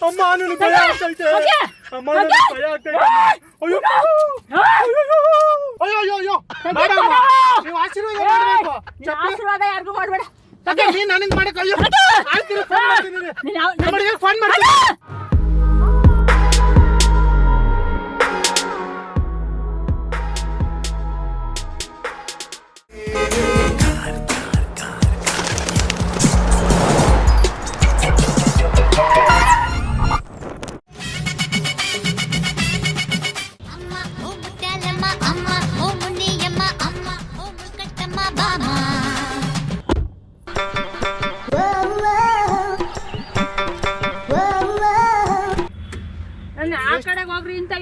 ಅಮ್ಮ ನನಗೆ ಭಯ ಆಗ್ತೈತೆ ಅಮ್ಮ ನನಗೆ ಭಯ ಆಗ್ತೈತೆ ಅಯ್ಯೋ ಅಯ್ಯೋ ಅಯ್ಯೋ ಅಯ್ಯೋ ಮೇಡಮ್ ನೀವು ಆಶೀರ್ವಾದ ಮಾಡಬೇಕು ಆಶೀರ್ವಾದ ಯಾರಿಗೂ ಮಾಡಬೇಡ ನೀನು ನನಗೆ ಮಾಡಕ್ಕೆ ಅಯ್ಯೋ ಆಯ್ತು ಫೋನ್ ಮಾಡ್ತೀನಿ ನಮ್ಮಡಿಗೆ ಫೋನ್ ಮಾಡ್ತೀನಿ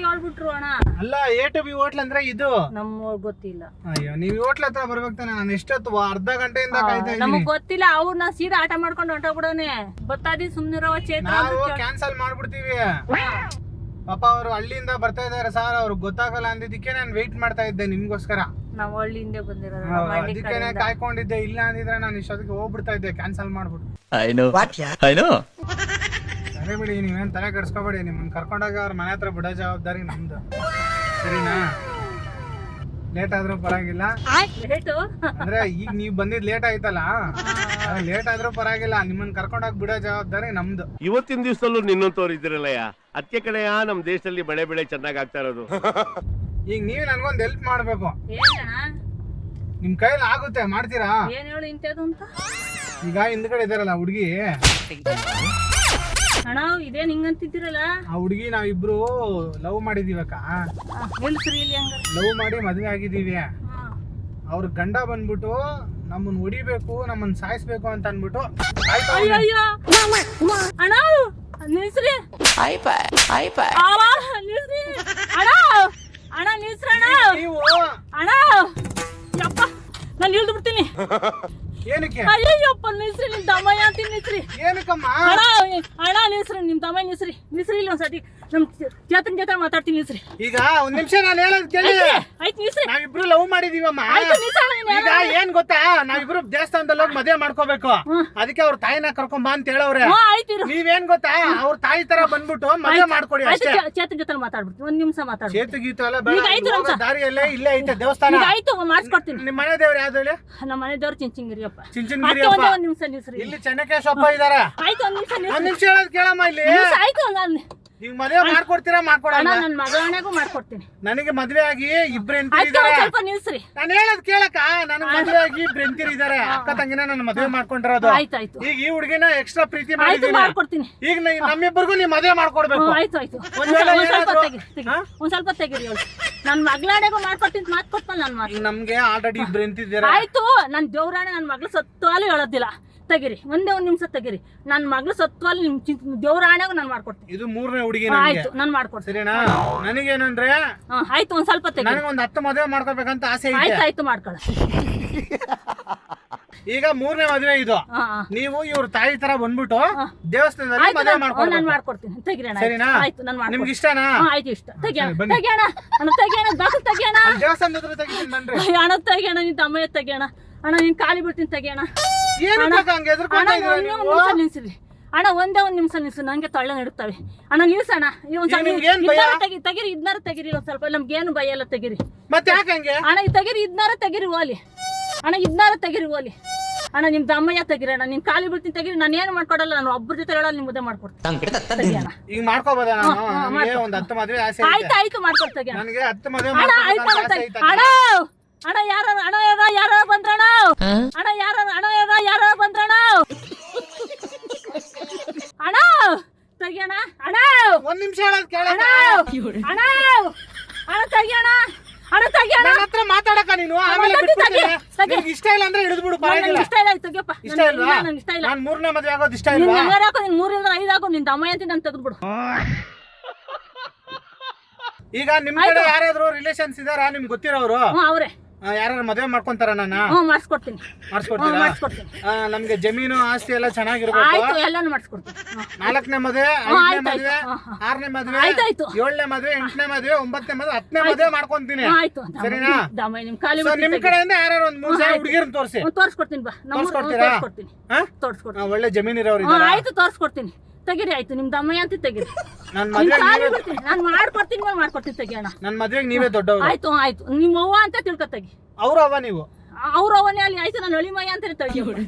ಹೇಳ್ಬಿಟ್ರು ಅಣ್ಣ. ಅಲ್ಲ ಎ ಟು ಬಿ ಹೋಟ್ಲ್ ಅಂದ್ರೆ ಇದು ನಮ್ಗೆ ಗೊತ್ತಿಲ್ಲ. ಅಯ್ಯೋ ನೀವು ಹೋಟ್ಲ್ ಹತ್ರ ಬರ್ಬೇಕು ತಾನೆ. ನಾನು ಎಷ್ಟೊತ್ತು ಅರ್ಧ ಗಂಟೆಯಿಂದ ಕಾಯ್ತಾ ಇದ್ದೀನಿ. ನಮಗ್ ಗೊತ್ತಿಲ್ಲ. ಅವ್ರನ್ನ ಸೀದಾ ಆಟ ಮಾಡ್ಕೊಂಡು ಹೊಂಟೋಗ್ಬಿಡೋನೆ. ಬತ್ತಾದಿ ಸುಮ್ನಿರೋ ಚೇತ್ರ. ನಾವು ಕ್ಯಾನ್ಸಲ್ ಮಾಡ್ಬಿಡ್ತೀವಿ. ಪಾಪ ಅವರು ಹಳ್ಳಿಯಿಂದ ಬರ್ತಾ ಇದಾರೆ ಸರ್, ಅವ್ರಿಗೆ ಗೊತ್ತಾಗಲ್ಲ ಅಂದಿದ್ದಕ್ಕೆ ನಾನು ವೇಟ್ ಮಾಡ್ತಾ ಇದ್ದೆ ನಿಮ್ಗೋಸ್ಕರ. ನಾವು ಹಳ್ಳಿಯಿಂದ ಬಂದಿರೋದು, ಅದಕ್ಕೆ ಕಾಯ್ಕೊಂಡಿದ್ದೆ. ಇಲ್ಲ ಅಂದಿದ್ರೆ ನಾನು ಇಷ್ಟೊತ್ತಿಗೆ ಹೋಗ್ಬಿಡ್ತಾ ಇದ್ದೆ ಕ್ಯಾನ್ಸಲ್ ಮಾಡ್ಬಿಟ್ಟು. ಸರಿ ಬಿಡಿ, ನೀವೇನ್ ತಲೆ ಕೆಡ್ಸ್ಕೊಬೇಡಿ. ನಿಮ್ಮನ್ನ ಕರ್ಕೊಂಡಾಗ ಅವ್ರ ಮನೆ ಹತ್ರ ಬಿಡೋ ಜವಾಬ್ದಾರಿ ನಮ್ದು, ಸರಿನಾ? ಲೇಟ್ ಆದ್ರೂ ಪರವಾಗಿಲ್ಲ. ಅಂದ್ರೆ ಈಗ ನೀವ್ ಬಂದಿದ್ ಲೇಟ್ ಆಯ್ತಲ್ಲ, ಲೇಟ್ ಆದ್ರೂ ಪರವಾಗಿಲ್ಲ. ನಿಮ್ಮನ್ನ ಕರ್ಕೊಂಡೋಗಿ ಬಿಡೋ ಜವಾಬ್ದಾರಿ ನಮ್ದು. ಇವತ್ತಿನ ದಿವಸದಲ್ಲೂ ನಿನ್ನ ತೋರಿದಿರಲ್ಲಯ್ಯ. ಅದಕ್ಕೆ ಕಡೆಯ ನಮ್ ದೇಶದಲ್ಲಿ ಬೆಳೆ ಚೆನ್ನಾಗ್ ಆಗ್ತಾ ಇರೋದು. ಈಗ ನೀವ್ ನನ್ಗೊಂದ್ ಹೆಲ್ಪ್ ಮಾಡ್ಬೇಕು. ನಿಮ್ ಕೈಲಿ ಆಗುತ್ತೆ, ಮಾಡ್ತೀರಾ? ಏನ್ ಹೇಳು ಇಂತದ್ದು ಅಂತ. ಈಗ ಹಿಂದ್ಗಡೆ ಇದಾರಲ್ಲ ಹುಡುಗಿ, ಅಣ್ಣ ಇದೇನ್ ಹಿಂಗಂತಿದ್ದೀರಲ್ಲ? ಆ ಹುಡುಗಿ ನಾವಿಬ್ರು ಲವ್ ಮಾಡಿದೀವಕ್ಕ. ಲವ್ ಮಾಡಿ ಮದ್ವೆ ಆಗಿದೀವಿ. ಅವ್ರ ಗಂಡ ಬಂದ್ಬಿಟ್ಟು ನಮ್ಮನ್ ಹೊಡಿಬೇಕು, ನಮ್ಮನ್ ಸಾಯಿಸ್ಬೇಕು ಅಂತ ಅನ್ಬಿಟ್ಟು ಅಣ್ಣ ನಿಲ್ಸ್ರಿ. ಅಣ್ಣ ನಿಲ್ಸ್ರಣ್ಣ. ನೀವು ಅಣ್ಣ ಯಪ್ಪ ನಾನು ಇಳ್ದು ಬಿಡ್ತೀನಿ. ಏನಕ್ಕೆ? ಅಯ್ಯಪ್ಪ ನಿಲ್ಸ್ರಿ, ನಿಮ್ ದಮಯ್ಯ ಅಂತ ನಿಲ್ಸ್ರಿ. ಏನಕ್ಕಮ್ಮ? ಅಣ್ಣ ನಿಲ್ಸ್ರಿ, ನಿಮ್ ದಮಯ್ಯ ನಿಲ್ಸ್ರಿ. ನಿಲ್ಸ್ರಿ ಇಲ್ಲ ಒಂದ್ಸತಿ ನಮ್ ಚೇತನ್ ಜೊತೆ ಮಾತಾಡ್ತೀನಿ. ನಿಲ್ಸ್ರಿ. ಈಗ ಒಂದ್ ನಿಮಿಷ ನಾನು ಹೇಳೋದ್ ಕೇಳಿ. ಆಯ್ತು ನಿಲ್ಸ್ರಿ. ನಾವಿಬ್ರು ಲವ್ ಮಾಡಿದೀವಮ್ಮ. ಈಗ ಏನ್ ಗೊತ್ತಾ, ನಾವಿಬ್ರು ದೇವಸ್ಥಾನದಲ್ಲಿ ಹೋಗಿ ಮದುವೆ ಮಾಡ್ಕೋಬೇಕು. ಅದಕ್ಕೆ ಅವ್ರ ತಾಯಿನ ಕರ್ಕೊಂಬ ಅಂತ ಹೇಳವ್ರೆ. ನೀವೇನ್ ಗೊತ್ತಾ, ಅವ್ರ ತಾಯಿ ತರ ಬಂದ್ಬಿಟ್ಟು ಮದುವೆ ಮಾಡ್ಕೊಡಿ ಅಷ್ಟೇ. ಚೇತನ್ ಜೊತೆ ಮಾತಾಡ್ಬಿಡ್ತೀನಿ. ಒಂದ್ ನಿಮಿಷ ಮಾತಾಡ್ತೀನಿ. ಚೇತು ಗೀತು ಎಲ್ಲ ಬೇಡ, ದಾರಿಯಲ್ಲೇ ಇಲ್ಲೇ ಐತೆ ದೇವಸ್ಥಾನ. ಆಯ್ತು ಮಾಡಿಸ್ಕೊಡ್ತೀನಿ. ನಿಮ್ ಮನೆ ದೇವ್ರು ಯಾವ್ದು ಹೇಳಿ? ನಮ್ಮ ಮನೆ ದೇವ್ರು ಚಿಂಚಿಂಗಿರಿಯಪ್ಪ. ಚಿಂಚಿಂಗಿರಿಯಪ್ಪ. ಒಂದ್ ನಿಮಿಷ ನಿಲ್ಸ್ರಿ. ಇಲ್ಲಿ ಚೆನ್ನಕೇಶಪ್ಪ ಇದಾರೆ. ಆಯ್ತು ಒಂದ್ ನಿಮಿಷ ಒಂದ್ ನಿಮಿಷ ಹೇಳೋದ್ ಕೇಳಮ್ಮ. ಇಲ್ಲಿ ಆಯ್ತು ಈಗ ಮದುವೆ ಮಾಡ್ಕೊಡ್ತೀರಾ? ಮಾಡ್ಕೊಡಲ್ಲ. ನನ್ನ ಮಗಳನೆಗೂ ಮಾಡ್ಕೊಡ್ತೀನಿ. ನನಗೆ ಮದ್ವೆ ಆಗಿ ಇಬ್ರು ಹೆಂಡ್ತಿರಿದ್ದಾರೆ. ಸ್ವಲ್ಪ ನಿಲ್ಸ್ರಿ. ನಾನು ಹೇಳೋದ್ ಕೇಳಕ್ಕ. ನನಗೆ ಮದ್ವೆ ಆಗಿ ಇಬ್ರು ಹೆಂಡ್ತಿರಿದ್ದಾರೆ. ಅಕ್ಕ ತಂಗಿನ ನನ್ನ ಮದ್ವೆ ಮಾಡ್ಕೊಂಡಿರೋದು. ಆಯ್ತಾಯ್ತು. ಈಗ ಈ ಹುಡುಗಿನ ಎಕ್ಸ್ಟ್ರಾ ಪ್ರೀತಿ ಮಾಡಿದ್ದೀನಿ. ಮಾಡ್ಕೊಡ್ತೀನಿ. ಈಗ ನಮ್ಮಿಬ್ಬರಿಗೂ ನೀವು ಮದ್ವೆ ಮಾಡ್ಕೊಡ್ಬೇಕು. ಆಯ್ತು ಆಯ್ತು. ಒಂದ್ ಸ್ವಲ್ಪ ತೆಗಿರಿ. ನನ್ ಮಗಳಾಣೆಗೂ ಮಾಡ್ಕೊಡ್ತೀನಿ. ಮಾತು ಕೊಟ್ಮೇಲೆ ನಾನು ಮಾಡಿ. ನಮ್ಗೆ ಆಲ್ರೆಡಿ ಇಬ್ರು ಹೆಂಡ್ತಿದ್ದಾರೆ. ಆಯ್ತು. ನನ್ ದೇವ್ರಾಣೆ ನನ್ನ ಮಗಳು ಸತ್ವಾಲು ಹೇಳೋದಿಲ್ಲ. ತೆಗಿರಿ, ಒಂದ್ ನಿಮಿಷ ತೆಗಿರಿ. ನನ್ ಮಗಳು ಸತ್ವಾಲು ನಿಮ್ ದೇವ್ರಾಣೆಗೂ ನಾನು ಮಾಡ್ಕೊಡ್ತೀನಿ. ಇದು ಮೂರನೇ ಹುಡುಗಿ. ಆಯ್ತು ನಾನು ಮಾಡ್ಕೊಡ್ತೀನಿ. ಸರಿನಾ? ನನಗೇನಂದ್ರೆ ಆಯ್ತು ಒಂದ್ ಸ್ವಲ್ಪ ತೆಗಿ. ನನಗೆ ಒಂದ್ 10 ಮದುವೆ ಮಾಡ್ಕೋಬೇಕಂತ ಆಸೆ ಇದೆ. ಆಯ್ತು ಮಾಡ್ಕೊಳ್ಳ. ಈಗ ಮೂರನೇ ಮದುವೆ ಇದು. ನೀವು ಇವ್ರ ತಾಯಿ ತರ ಬಂದ್ಬಿಟ್ಟು ದೇವಸ್ಥಾನದಲ್ಲಿ ಮದುವೆ ಮಾಡ್ಕೊಂಡು ನಾನು ಮಾಡ್ಕೊಡ್ತೀನಿ. ತೆಗಿರಿ. ಸರಿನಾ? ಆಯ್ತು ನಾನು ಮಾಡ್ತೀನಿ. ನಿಮ್ಗೆ ಇಷ್ಟನಾ? ಆಯ್ತು ಇಷ್ಟ. ತೆಗಿಯೋಣ ತೆಗಿಯೋಣ ಬಾಕಲ್ ತೆಗಿಯೋಣ. ದೇವಸ್ಥಾನದ ಹತ್ರ ತೆಗಿತೀನಿ ಬನ್ರಿ. ಅಣ್ಣ ತೆಗಿಯೋಣ, ನಿನ್ ತಮ್ಮಯ್ಯ ತೆಗಿಯೋಣ. ಅಣ್ಣ ನಿನ್ ಕಾಲಿ ಬಿಡ್ತೀನಿ. ತೆಗಿಯೋಣ. ನಿಲ್ಸಿರಿ ಅಣ್ಣ. ಒಂದೇ ಒಂದ್ ನಿಮಿಷ ನಿಲ್ಸು. ನಂಗೆ ತೊಳ್ಳೆ ನಡುತ್ತವೆ ಅಣ್ಣ. ನಿಲ್ಸಣ್ಣ. ತೆಗಿರಿ. ಇದನ್ನಾರ ತೆಗಿರಿ. ಒಂದ್ ಸ್ವಲ್ಪ ನಮ್ಗೇನು ಭಯ ಎಲ್ಲ. ತೆಗಿರಿ. ಮತ್ತೆ ಯಾಕೆ ಅಣ್ಣ ತೆಗಿರಿ. ಇದನ್ನಾರ ತೆಗಿರಿ ಓಲಿ. ಅಣ್ಣ ಇದನ್ನಾರ ತೆಗಿರಿ ಓಲಿ. ಅಣ್ಣ ನಿಮ್ ದಮ್ಮಯ್ಯ ತೆಗಿರಿ. ಅಣ್ಣ ನಿನ್ ಕಾಲಿ ಬಿಡ್ತೀನಿ. ತೆಗಿರಿ. ನಾನು ಏನು ಮಾಡ್ಕೊಡಲ್ಲ. ನಾನು ಒಬ್ಬರ ಜೊತೆ ಹೇಳಲ್ಲ. ನಿಮ್ ಮುದ್ದೆ ಮಾಡ್ಕೊಡ್ತೀನಿ. ಈಗ ಮಾಡ್ಕೋಬೋದ? ಒಂದ್ 10 ಮದುವೆ ಆಸೆ. ಆಯ್ತು ಮಾಡ್ಕೊಡ್ತೀನಿ. ನನಗೆ 10 ಮದುವೆ ಅಣ್ಣ ಅಣ್ಣ ಯಾರ ಬಂದ್ರಣ? ಅಣ್ಣ ಯಾರ ಬಂದ್ರಣ? ಅಣ್ಣ ತೆಗಿಯೋಣ. ಅಣ್ಣ ಒಂದ್ ನಿಮಿಷ ಹೇಳೋದ್ ಕೇಳ. ಅಣ್ಣ ತೆಗಿಯೋಣ. ಅಣ್ಣ ತೆಗಿಯೋಣ. ಹತ್ರ ಮಾತಾಡಕ ನೀನು. ಆಮೇಲೆ ಬಿಟ್ಬಿಡ್ತೀನಿ. ಇಷ್ಟ ಇಲ್ಲ ಅಂದ್ರೆ ಹಿಡಿದು ಬಿಡು. ಪರವಾಗಿಲ್ಲ. ಇಷ್ಟ ಇಲ್ಲ. ತೆಗಿಯಪ್ಪ. ಇಷ್ಟ ಇಲ್ವಾ? ನಂಗೆ ಇಷ್ಟ ಇಲ್ಲ. ನಾನು ಮೂರನೇ ಮದುವೆ ಆಗೋದು ಇಷ್ಟ ಇಲ್ವಾ? ನೀನ್ 3ರಿಂದ 5 ಆಗೋ. ನಿನ್ ದಮ್ಮಯ್ಯ ಅಂತ ನಾನು ತೆಗೆದ್ಬಿಡು. ಈಗ ನಿಮ್ ಕಡೆ ಯಾರಾದ್ರೂ ರಿಲೇಷನ್ಸ್ ಇದಾರ ನಿಮ್ಗೆ ಗೊತ್ತಿರೋರು? ಅವ್ರೆ. ಯಾರು ಮದುವೆ ಮಾಡ್ಕೊಂತಾರ? ನಾನು ಮಾಡಿಸ್ಕೊಡ್ತೀನಿ. ಮಾಡಿಸ್ಕೊಡ್ತೀರಾ? ನಮ್ಗೆ ಜಮೀನು ಆಸ್ತಿ ಎಲ್ಲ ಚೆನ್ನಾಗಿರ್ಬೇಕು. ಆಯ್ತು ಎಲ್ಲಾನು ಮಾಡಿಸ್ಕೊಡ್ತೀನಿ. 4ನೇ ಮದುವೆ, 5ನೇ ಮದುವೆ, 6ನೇ ಮದುವೆ, 7ನೇ ಮದುವೆ, 8ನೇ ಮದುವೆ, 9ನೇ ಮದುವೆ, 10ನೇ ಮದುವೆ ಮಾಡ್ಕೊಂತೀನಿ. ಸರಿನಾ? ನಿಮ್ ಕಡೆಯಿಂದ ಯಾರು ಒಂದ್ 3 ಜನ ಹುಡುಗಿರನ್ನ ತೋರಿಸಿ. ತೋರಿಸ್ಕೊಡ್ತೀನಿ. ಬಾ. ತೋರಿಸ್ಕೊಡ್ತೀರಾ? ಒಳ್ಳೆ ಜಮೀನ್ ಇರೋರು. ಆಯ್ತು ತೋರಿಸ್ಕೊಡ್ತೀನಿ. ತೆಗೀರಿ ಆಯ್ತು ನಿಮ್ ದಮ್ಮಯ್ಯ ಅಂತ ತೆಗೀರಿ. ನನ್ ನಿಮ್ ಮದ್ವೆಗ್ ಕಾಲಿಗೆ ನೀವೇ ಬೀಳ್ತೀನಿ. ನಾನ್ ಮಾಡ್ಕೊಡ್ತೀನಿ ತೆಗಿ ಅಣ್ಣ. ನನ್ ಮದ್ವೆಗ್ ನೀವೇ ದೊಡ್ಡವ್ರು. ಆಯ್ತು ಆಯ್ತು ನಿಮ್ಮ ಅವ್ವ ಅಂತ ತಿಳ್ಕೊ ತೆಗಿ. ಅವ್ರ ಅವ್ವ ನೀವು ಅವ್ರ ಅವನೇ ಅಲ್ಲಿ ಆಯ್ತು ನಾನು ಅಳಿಮಯ್ಯ ಅಂತಾನೆ ತೆಗಿ.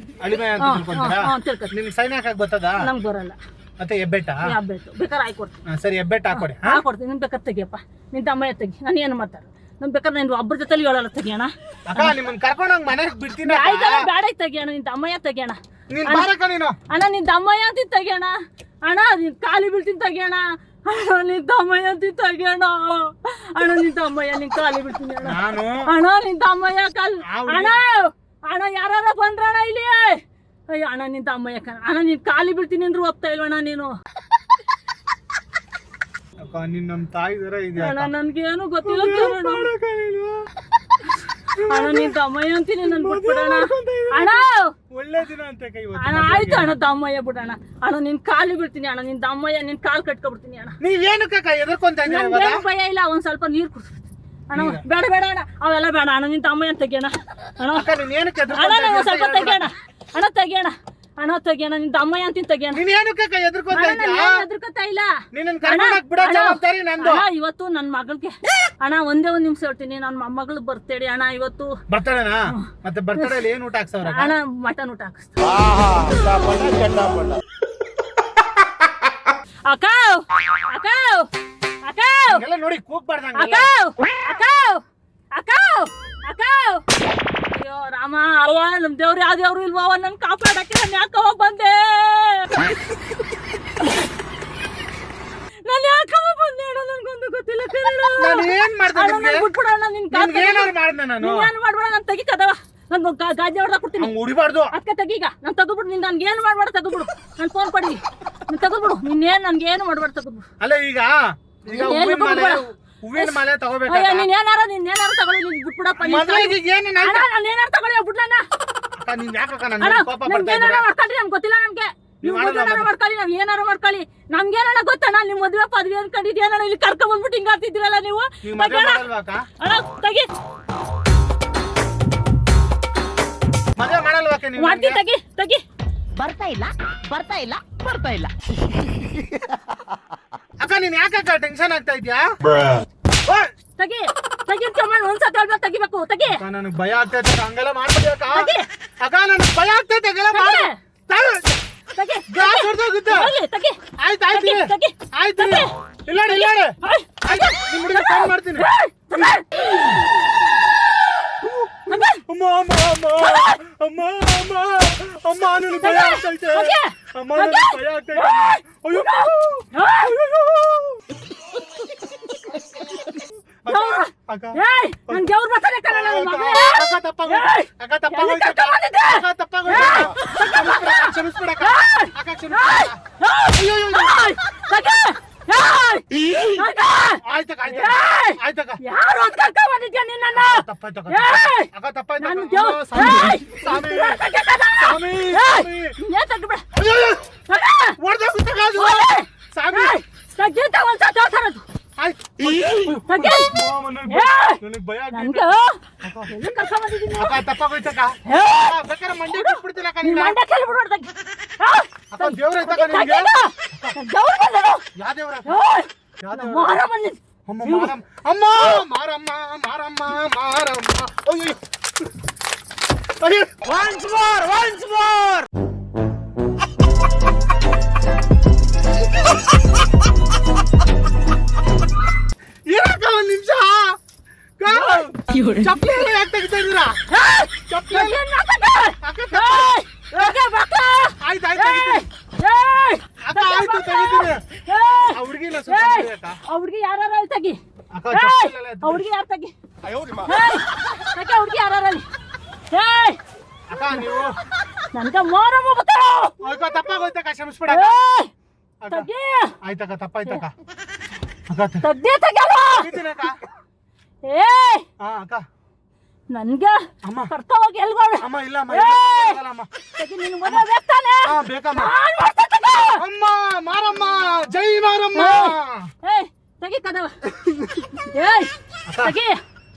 ಅಳಿಮೆ ಅಂತ ತಿಳ್ಕೊಂತೀರಾ? ತಿಳ್ಕೊ. ನಿಮ್ಗೆ ಸೈನ್ ಹಾಕಕ್ ಬರ್ತದ? ನಮ್ಗೆ ಬರಲ್ಲ. ಮತ್ತೆ ಹೆಬ್ಬೆಟ್ಟ? ಬೇಕು ಬೇಕಾದ್ರೆ ಆಯ್ಕೊಡ್ತೀನಿ. ಸರಿ ಹೆಬ್ಬೆಟ್ಟ ಹಾಕೊಡಿ. ಹಾಕೊಡ್ತೀನಿ. ನಿನ್ ಬೇಕಾದ್ರೆ ತೆಗಿಯಪ್ಪ. ನಿನ್ ತಮ್ಮಯ್ಯ ತೆಗಿ. ನಾನು ಏನು ಮಾತಾಡ ನಮ್ ಬೇಕಾದ್ರೆ ನೀನು ಒಬ್ಬರ ಜೊತೆಲಿ ಹೇಳಲ್ಲ ತೆಗಿಯೋಣ. ಅಕ್ಕ ನಿಮ್ಮನ್ನ ಕರ್ಕೊಂಡೋಗಿ ಮನೆಗೆ ಬಿಡ್ತೀನಿ. ಆಯ್ತಲ್ಲ ಬೇಡ ತೆಗಿಯೋಣ. ನಿನ್ ತಮ್ಮಯ್ಯ ತೆಗಿಯೋಣ. ನೀನ್ ಬಾರಕ್ಕ ನೀನು. ಅಣ್ಣ ನಿನ್ ತಮ್ಮಯ್ಯ ಅಂತ ತೆಗಿಯೋಣ. ಅಣ್ಣ ನಿನ್ ಕಾಲಿ ಬೀಳ್ತೀನಿ ತೆಗಿಯೋಣ. ಅಣ್ಣ ನಿನ್ ತಮ್ಮಯ್ಯ ಅಂತ ತೆಗಿಯೋಣ. ಅಣ್ಣ ನಿನ್ ತಮ್ಮಯ್ಯ ನಿನ್ ಕಾಲಿ ಬಿಡ್ತೀನಿ ಅಣ್ಣ. ನಾನು ಅಣ್ಣ ನಿನ್ ತಮ್ಮಯ್ಯ ಕಾಲ್ ಅಣ್ಣ ಅಣ್ಣ ಯಾರ ಬಂದ್ರಣ್ಣ ಇಲ್ಲಿ. ಅಯ್ಯ ಅಣ್ಣ ನಿನ್ ತಮ್ಮಯ್ಯ ಅಣ್ಣ ನೀನ್ ಕಾಲಿ ಬೀಳ್ತೀನಿ ಅಂದ್ರು ಹೋಗ್ತಾ ಇಲ್ವಣ್ಣ ನೀನು. ಅಕ್ಕ ನೀನ್ ನಮ್ ತಾಯಿ ತರ ಇದೆ ಅಣ್ಣ ನನ್ಗೇನು ಗೊತ್ತಿಲ್ಲ ಅಣ್ಣ ನಿನ್ ತಮ್ಮಯ್ಯ ಅಂತೀನಿ ನನ್ ಬಿಟ್ಬಿಡಣ ಅಣ್ಣ. ಒಳ್ಳೆ ದಿನ ಅಂತ ಕೈ ಅಣ್ಣ ಆಯ್ತು ಅಣ್ಣ ತಮ್ಮಯ್ಯ ಬಿಡಣ. ಅಣ್ಣ ನಿನ್ ಕಾಲಿ ಬಿಡ್ತೀನಿ ಅಣ್ಣ. ನಿನ್ ತಮ್ಮಯ್ಯ ನಿನ್ ಕಾಲ್ ಕಟ್ಕೊಬಿಡ್ತೀನಿ ಅಣ್ಣ. ನೀವೇನಕ್ಕ ಎದರ್ಕೊಂತ ನನ್ಗೇನು ಭಯ ಇಲ್ಲ. ಒಂದ್ ಸ್ವಲ್ಪ ನೀರ್ ಕುಡ್ಸ್ಬಿಡ್ತೀನಿ ಅಣ್ಣ. ಬೇಡ ಬೇಡ ಅಣ್ಣ ಅವೆಲ್ಲ ಬೇಡ ಅಣ್ಣ. ನಿನ್ ತಮ್ಮಯ್ಯ ತೆಗಿಯೋಣ ಅಣ್ಣ. ಅಣ್ಣ ಒಂದ್ ಸ್ವಲ್ಪ ತೆಗಿಯೋಣ ಅಣ್ಣ. ತೆಗಿಯೋಣ ಅಣ್ಣ ತೆಗಿಯೋಣ. ನಿನ್ ತಮ್ಮಯ್ಯ ಅಂತೀನಿ ತೆಗಿಯೋಣ. ಎದುರ್ಕೊತಾ ಇಲ್ಲ ಅಣ್ಣ. ಇವತ್ತು ನನ್ ಮಗಳಿಗೆ ಅಣ್ಣ ಒಂದೇ ಒಂದ್ ನಿಮಿಷ ಹೇಳ್ತೀನಿ. ನನ್ ಮೊಮ್ಮಗಳು ಬರ್ತೇಡಿ ಅಣ್ಣ ಇವತ್ತು. ಮತ್ತೆ ಬರ್ತಡೇ ಏನ್ ಊಟ ಹಾಕ್ಸವ್ರ ಅಣ್ಣ? ಮಟನ್ ಊಟ ಹಾಕಿಸ್ತೀನಿ. ಅಕ್ಕ ಅಕ್ಕ ಅಕ್ಕ ನೋಡಿ ಕೂಗ್ಬಾರ್ದಂಗ. ಅಕ್ಕ ಅಕ್ಕ ಅಕ್ಕ ಅಕ್ಕ. ಅಯ್ಯೋ ರಾಮ ಅವ ನಮ್ ದೇವ್ರು ಯಾವ ದೇವ್ರು ಇಲ್ವ ಅವ ನನ್ ಕಾಪಾಡಕ್ಕೆ. ನಾನು ಯಾಕವ ಬಂದೆ? ನಾನು ಯಾಕವ ಬಂದೆ ಅಣ್ಣ? ನನ್ಗೊಂದು ಗೊತ್ತಿಲ್ಲ ಬಿಟ್ಬಿಡೋಣ. ನಿನ್ ಏನ್ ಮಾಡ್ಬೇಡ. ನಾನು ತೆಗಿ ಕದವ. ನನ್ ಗಾಜಿ ಹೊಡೆದ ಕೊಡ್ತೀನಿ. ಉಡಿಬಾರ್ದು ಅದಕ್ಕೆ ತೆಗೀಗ. ನಾನು ತೆಗೆದ್ಬಿಡು. ನೀನ್ ನನ್ಗೆ ಏನು ಮಾಡ್ಬೇಡ ತೆಗೆದ್ಬಿಡು. ನಾನು ಫೋನ್ ಕೊಡಿ. ನೀನ್ ತೆಗೆದ್ಬಿಡು. ನೀನ್ ನನ್ಗೆ ಏನು ಮಾಡ್ಬೇಡ ತೆಗೆದ್ಬಿಡು. ಅಲ್ಲ ಈಗ ಹೂವಿನ ಮಾಲೆ ತಗೋಬೇಕು. ನೀನ್ ಏನಾರ ತಗೊಳ್ಳಿ. ನೀನ್ ಬಿಟ್ಬಿಡಪ್ಪ. ನಾನು ಏನಾರ ತಗೊಳ್ಳಿ ಬಿಡ್ಲಣ್ಣ. ಏನಾರ ಮಾಡ್ಕೊಳ್ಳಿ. ನಮ್ಗೆ ಗೊತ್ತಿಲ್ಲ. ನಮ್ಗೆ ನೀವು ಏನಾರ ಮಾಡ್ಕೊಳ್ಳಿ. ನಾವ್ ಏನಾರ ಮಾಡ್ಕೊಳ್ಳಿ. ನಮ್ಗೇನ ಗೊತ್ತಣ್ಣ? ನಿಮ್ ಮದ್ವೆ ಪದವಿ ಅನ್ಕೊಂಡಿದ್ಯಣ್ಣ. ಇಲ್ಲಿ ಕರ್ಕೊಂಡ್ ಬಂದ್ಬಿಟ್ಟು ಹಿಂಗ ಆಡ್ತಿದ್ದೀರಲ್ಲ ನೀವು. ಅಣ್ಣ ತೆಗಿ. ಮಾಡ್ತೀನಿ ತೆಗಿ ತೆಗಿ. ಬರ್ತಾ ಇಲ್ಲ ಬರ್ತಾ ಇಲ್ಲ ಬರ್ತಾ ಇಲ್ಲ. ಅಕ್ಕ ನೀನ್ ಯಾಕಕ್ಕ ಟೆನ್ಷನ್ ಆಗ್ತಾ ಇದ್ಯಾ? ತೆಗಿ ತೆಗಿ. ಒಂದ್ಸತಿ ಹೇಳ್ಬೇಕು ತೆಗಿಬೇಕು. ತೆಗಿ. ನನಗ್ ಭಯ ಆಗ್ತೈತೆ. ಹಂಗೆಲ್ಲ ಮಾಡ್ಬೇಕ ಅಕ್ಕ. ನನಗ್ ಭಯ ಆಗ್ತೈತೆ. ಆಯ್ತು ಆಯ್ತು ಇಲ್ಲ ನಿಮ್ ಹುಡುಗ ಫೋನ್ ಮಾಡ್ತೀನಿ. ಅಮ್ಮ ಅಮ್ಮ ಅಮ್ಮ ಅಮ್ಮ ಅಮ್ಮ ಅಮ್ಮ ನನಗೆ ಭಯ ಆಗ್ತೈತೆ. ಅಮ್ಮ ನನಗೆ ಭಯ ಆಗ್ತೈತೆ. ಅಯ್ಯೋ ನನ್ ದೇವ್ರ ಬರ್ತಾನೆ ಕಣಣ್ಣ. ಅಕ್ಕ ತಪ್ಪಾಗೋಯ್ತು. ಅಕ್ಕ ತಪ್ಪಾಗೋಯ್ತು. ಅಕ್ಕ ತಪ್ಪಾಗೋಯ್ತು. ಕ್ಷಮಿಸ್ಬಿಡಕ್ಕ. ಅಕ್ಕ ಕ್ಷಮಿಸ್ಬಿಡಕ್ಕ. ಅಯ್ಯೋ ಆಯ್ತಕ್ಕ ಆಯ್ತಕ್ಕ. ಯಾರು ಅಂತ ಕರ್ಕೊಂಡ್ ಬಂದಿದ್ಯಾ ನಿನ್ನ? ತಪ್ಪಾಯ್ತಕ್ಕ. ಅಕ್ಕ ತಪ್ಪಾಯ್ತು. ಸ್ವಾಮಿ ಸ್ವಾಮಿ ಏನ್ ತೆಗಿಬೇಡ. ಹೊಡೆದೋಗುತ್ತಕ್ಕ ಅದು. ಸ್ವಾಮಿ ತೆಗಿತ ಒಂದ್ಸತಿ ಹೇಳ್ತಾರದು. ನನಗೆ ಭಯ ನನ್ಗೆ ಎಲ್ಲಿ ಕರ್ಕೊಂಡ್ ಬಂದಿದ್ದೀನಿ? ಅಕ್ಕ ತಪ್ಪಾಗೋಯ್ತಕ್ಕ. ಬೇಕಾದ್ರೆ ಮಂಡ್ಯ ಬಿಟ್ಬಿಡ್ತೀನಕ್ಕ. ಮಂಡ್ಯ ಕೇಳ್ಬಿಡೋದು. ಅಕ್ಕ ದೇವ್ರ ಐತಕ್ಕ ನಿಮ್ಗೆ. ದೇವ್ರು ಬಂದರು. ಯಾವ ದೇವ್ರ? ಮಾರ ಬಂದಿದ್ದು. ಅಮ್ಮ ಮಾರಮ್ಮ ಮಾರಮ್ಮ ಮಾರಮ್ಮ. ಅಯ್ಯೋ ಅಯ್ಯೋ. ಒನ್ಸ್ ಮೋರ್ ಏನಕ್ಕ ಒಂದ್ ನಿಮಿಷ. ಚಪ್ಪಲಿ ಎಲ್ಲ ಯಾಕೆ ತೆಗಿತಾ ಇದ್ದೀರಾ? ಚಪ್ಪಲಿ ಆಯ್ತು ಆಯ್ತು ತೆಗಿತೀನಿ. ಆ ಹುಡುಗಿನ ಆ ಹುಡುಗಿ ಯಾರು ತೆಗಿ. ಆ ಹುಡುಗಿ ಯಾರು ತೆಗಿ. ಹುಡುಗಿ ಯಾರು ಅಕ್ಕ ನೀವು ನನ್ಗ ಮೋರಮ್ಮ ಅಕ್ಕ ತಪ್ಪಾಗೋಯ್ತಕ್ಕ. ಕ್ಷಮಿಸ್ಬಿಡ. ತೆಗಿ. ಆಯ್ತಕ್ಕ ತಪ್ಪಾಯ್ತಕ್ಕ. ಅಕ್ಕ ತೆಗ್ದೇ ತೆಗಿಯಲ್ಲ. ತೆಗಿತೀನಕ್ಕ. ಅಕ್ಕ ನನ್ಗೆ ಅಮ್ಮ ಕರ್ಕೋಗಿ ಎಲ್ಗೋಳು. ಅಮ್ಮ ಇಲ್ಲ ಅಮ್ಮ ಅಮ್ಮ ತೆಗಿ. ನಿನ್ ಮದುವೆ ಬೇಕಾನೆ. ಬೇಕಮ್ಮ. ಅಮ್ಮ ಮಾರಮ್ಮ ಜೈ ಮಾರಮ್ಮ. ತೆಗಿ ಕದವ. ತೆಗಿ.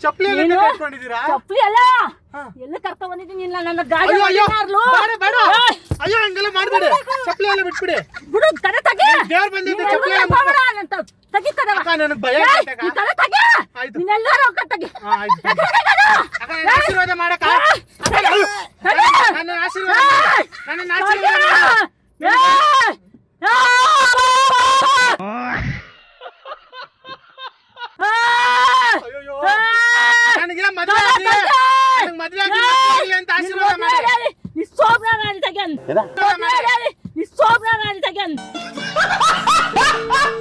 ಚಪ್ಪಲಿ ಎಲ್ಲ ಇಟ್ಕೊಂಡಿದ್ದೀರಾ? ಚಪ್ಪಲಿ ಅಲ್ಲ ಎಲ್ಲಿ ಕರ್ಕೊಂಡ್ ಬಂದಿದ್ದೀನಿ ಇಲ್ಲ ನನ್ನ ಗಾಡಿ ಅಯ್ಯೋ ಅಯ್ಯೋ ಹೊಡಿನಾರ್ಲು. ಬೇಡ ಬೇಡ ಏಯ್! ಅಯ್ಯೋ ಹಂಗೆಲ್ಲ ಮಾಡ್ಬೇಡಿ ಚಪ್ಪಲಿ ಎಲ್ಲ ಬಿಟ್ಬಿಡಿ ಬಿಡು ಕಡೆ ತಗಿ ದೇವ್ರು ಬಂದಿದ್ದೆ ನೀನ್ ಚಪ್ಪಲಿ ಎಲ್ಲರೂ ಎಲ್ಲ ಹೋಗ್ಬೇಡ ಅಂತ. ತಗಿ ಕದವ. ಅಕ್ಕ ನನಗೆ ಭಯ ಏಯ್! ಆಗ್ತೈತೆ ಅಕ್ಕ. ನೀನ್ ಕಡೆ ತಗಿ ಆಯ್ತು. ನೀನೆಲ್ಲರೂ ಹೋಗ್ಕ ತಗಿ ಆಯ್ತು ತಗಿ ಕದವ. ಅಕ್ಕ ನನ್ನ ಆಶೀರ್ವಾದ ಮಾಡಕ್ಕ ತಗಿ. ನನ್ನ ಆಶೀರ್ವಾದ ಮಾಡು. ನನ್ನ ಆಶೀರ್ವಾದ ಮಾಡು. ಏಯ್! ಅಯ್ಯೋ ನನಗೆ ಮದುವೆ ಆಗಿ ನನಗೆ ಮದುವೆ ಆಗಿ ಅಂತ ಆಶೀರ್ವಾದ ಮಾಡಿ ನೀ ಸೋಬ್ರ ನಾನು ತಗನ್ ನೀ ಸೋಬ್ರ ನಾನು ತಗನ್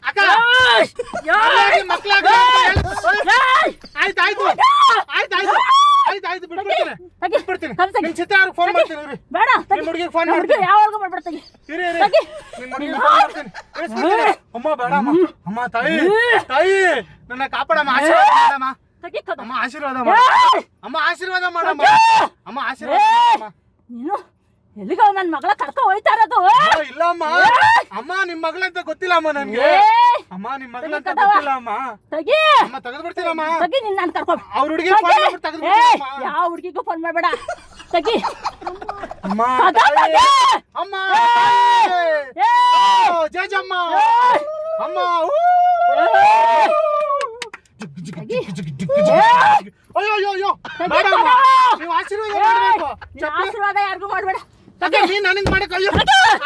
ಅಕ್ಕ ಮಕ್ಕಳಾಗಿ ಆಯ್ತು ಆಯ್ತು ಆಯ್ತು ಆಯ್ತು ಆಯ್ತು ಆಯ್ತು ಬಿಟ್ಬಿಡ್ತೀನಿ ನಿಮ್ ಚಿತ್ರ ಅವ್ರಿಗೆ ಫೋನ್ ಮಾಡ್ತೀನಿ ಇರಿ. ಬೇಡ ನಿಮ್ ಹುಡುಗಿಗೆ ಫೋನ್ ಮಾಡ್ತೀನಿ ಯಾವಾಗ ಮಾಡ್ಬೇಡ ತಗಿ ಇರಿ ಇರಿ ನಿಮ್ ಹುಡುಗಿಗೆ ಫೋನ್ ಮಾಡ್ತೀನಿ ಇರಿಸ್ಬಿಡ್ತೀನಿ. ಅಮ್ಮ ಬೇಡ ಅಮ್ಮ ಅಮ್ಮ ತಾಯಿ ತಾಯಿ ನನ್ನ ಕಾಪಾಡಮ್ಮ ಆಶೀರ್ವಾದ ಮಾಡಮ್ಮ ತಗಿ ಕದ ಅಮ್ಮ ಆಶೀರ್ವಾದ ಮಾಡ ಅಮ್ಮ ಆಶೀರ್ವಾದ ಮಾಡಮ್ಮ ಅಮ್ಮ ಆಶೀರ್ವಾದ ಮಾಡಮ್ಮ ನೀನು ಎಲ್ಲಿಗ ನನ್ನ ಮಗಳ ಕರ್ಕ ಹೋಯ್ತಾ ಇರೋದು ಇಲ್ಲ ಅಮ್ಮ ಅಮ್ಮ ನಿಮ್ ಮಗಳಂತ ಗೊತ್ತಿಲ್ಲ ಅಮ್ಮ ನನ್ಗೆ ಅಮ್ಮ ನಿಮ್ ಮಗಳಂತ ತಗಿ ಗೊತ್ತಿಲ್ಲ ಅಮ್ಮ ತಗಿ ಅಮ್ಮ ತೆಗೆದು ಬಿಡ್ತೀರಮ್ಮ ತಗಿ ನಿನ್ನ ನಾನು ಕರ್ಕೊಂಡು ಅವ್ರ ಹುಡುಗಿ ಫೋನ್ ಮಾಡ್ಬಿಟ್ಟು ತೆಗೆದು ಬಿಡ್ತೀರಮ್ಮ ಯಾವ ಹುಡುಗಿಗೂ ಫೋನ್ ಮಾಡಬೇಡ ತಗಿ ಅಮ್ಮ ಕದ ತಾಯಿ. ತಗಿ ಅಮ್ಮ ತಾಯಿ. ಓ, ಜೇಜಮ್ಮ ಅಮ್ಮ ಊ. ಅಯ್ಯೋ ಅಯ್ಯೋ ಅಯ್ಯೋ ಬೇಡ ಅಮ್ಮ ನೀವು ಆಶೀರ್ವಾದ ಮಾಡಬೇಕು ನಿನ್ನ ಆಶೀರ್ವಾದ ಯಾರಿಗೂ ಮಾಡಬೇಡ ನೀನ್ ನನಗೆ ಮಾಡಕ್ ಅಯ್ಯೋ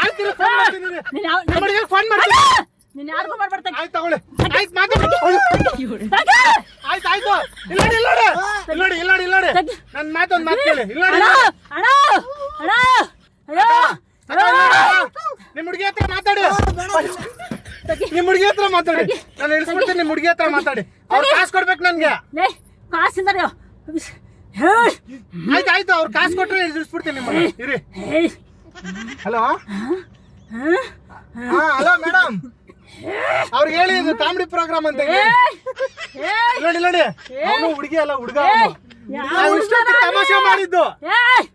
ಆಯ್ತು ಇರು, ಫೋನ್ ಮಾಡ್ತೀನಿ ಇರು. ನೀನು ಯಾವ ನಮ್ಮ ಹುಡುಗಿಗೆ ಫೋನ್ ಮಾಡ್ತೀನಿ ನೀನು ಯಾರಿಗೂ ಮಾಡಬೇಡ ತಗಿ ಆಯ್ತು ತಗೊಳ್ಳಿ ಆಯ್ತು ಮಾತಾಡ್ಬಿಟ್ಟು ತಗಿ ಆಯ್ತು ಆಯ್ತು ಇಲ್ಲೋಡಿ ಇಲ್ಲೋಡಿ ಇಲ್ಲೋಡಿ ಇಲ್ಲೋಡಿ ಇಲ್ಲೋಡಿ ನನ್ನ ಮಾತೊಂದು ಮಾತು ಕೇಳಿ ಇಲ್ಲೋಡಿ ಅಣ್ಣ ಅಣ್ಣ ಅಣ್ಣ ಅಯ್ಯೋ ನಿಮ್ಮ ಹುಡುಗಿ ಹತ್ರ ಮಾತಾಡಿ ನಿಮ್ಮ ಹುಡುಗಿ ಹತ್ರ ಮಾತಾಡಿ ನಾನು ಇಳಿಸ್ಬಿಡ್ತೀನಿ ನಿಮ್ಮ ಹುಡುಗಿ ಹತ್ರ ಮಾತಾಡಿ ಅವ್ರು ಕಾಸು ಕೊಡ್ಬೇಕು ನನ್ಗೆ ಲೇ ಕಾಸಿಂದ ಆಯ್ತು ಆಯ್ತು ಅವ್ರು ಕಾಸು ಕೊಟ್ರೆ ಇಳಿಸ್ಬಿಡ್ತೀನಿ ನಿಮ್ಮ ಇರಿ ಹಲೋ ಹಾ ಹಲೋ ಮೇಡಮ್ ಅವ್ರಿಗೆ ಹೇಳಿ ಇದು ಕಾಮಿಡಿ ಪ್ರೋಗ್ರಾಮ್ ಅಂತ ಹೇಳಿ. ನೋಡಿ ನೋಡಿ ಅವನು ಹುಡುಗಿ ಅಲ್ಲ ಹುಡುಗ ಅವನು. ನಾವು ಇಷ್ಟೊತ್ತಿಗೆ ತಮಾಷೆ ಮಾಡಿದ್ದು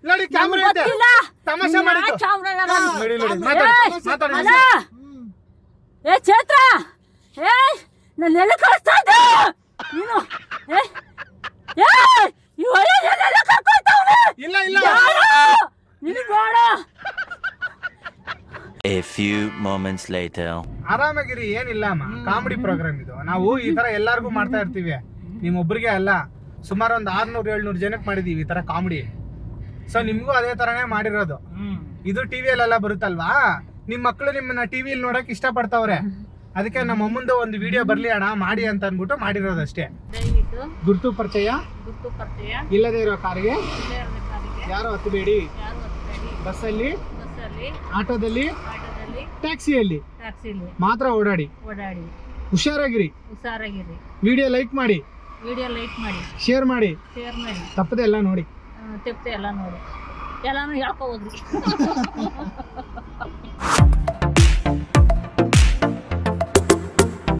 ನೋಡಿ ಕ್ಯಾಮ್ರಾ ಇದೆ ತಮಾಷೆ ಮಾಡಿದ್ದು ನೋಡಿ ನೋಡಿ ಮಾತಾಡಿ ಮಾತಾಡಿ ಅಲ್ಲ ಏ ಚೇತ್ರ ಏ ನನ್ನೆಲ್ಲ ಕಳಿಸ್ತಾ ಇದ್ದೆ ನೀನು ಏ ಏ ಇವರೆಲ್ಲ ಕರ್ಕೊಳ್ತಾವ್ರೆ ಇಲ್ಲ ಇಲ್ಲ ನಿನಗೆ ಬೇಡ A few moments later. ಆರಾಮಾಗಿರಿ ಏನಿಲ್ಲ ಅಮ್ಮ ಕಾಮಿಡಿ ಪ್ರೋಗ್ರಾಮ್ ಇದು ನಾವು ಈ ತರ ಎಲ್ಲಾರ್ಗು ಮಾಡ್ತಾ ಇರ್ತೀವಿ ನಿಮ್ಮೊಬ್ರಿಗೆ ಅಲ್ಲ ಸುಮಾರು ಒಂದು 600-700 ಜನಕ್ಕೆ ಮಾಡಿದೀವಿ ಈ ತರ ಕಾಮಿಡಿ ಸೊ ನಿಮ್ಗೂ ಅದೇ ತರನೇ ಮಾಡಿರೋದು ಇದು ಟಿವಿಯಲ್ಲೆಲ್ಲ ಬರುತ್ತಲ್ವಾ ನಿಮ್ ಮಕ್ಳು ನಿಮ್ಮನ್ನ ಟಿವಿಯಲ್ಲಿ ನೋಡಕ್ ಇಷ್ಟ ಪಡ್ತಾವ್ರೆ ಅದಕ್ಕೆ ನಮ್ಮ ಅಮ್ಮಂದು ಒಂದು ವಿಡಿಯೋ ಬರ್ಲಿ ಅಣ್ಣ ಮಾಡಿ ಅಂತ ಅನ್ಬಿಟ್ಟು ಮಾಡಿರೋದು ಅಷ್ಟೇ ಗುರ್ತು ಪರಿಚಯ ಇಲ್ಲದೆ ಇರೋ ಕಾರಿಗೆ ಯಾರು ಹತ್ತಬೇಡಿ ಬಸ್ಸಲ್ಲಿ ಆಟೋದಲ್ಲಿ ಟ್ಯಾಕ್ಸಿಯಲ್ಲಿ ಮಾತ್ರ ಓಡಾಡಿ ಹುಷಾರಾಗಿರಿ ವಿಡಿಯೋ ಲೈಕ್ ಮಾಡಿ ಶೇರ್ ಮಾಡಿ ತಪ್ಪದೆ ಎಲ್ಲ ನೋಡಿ ಎಲ್ಲಾನು ಹೇಳ್ಕೊ ಹೋದ್ರಿ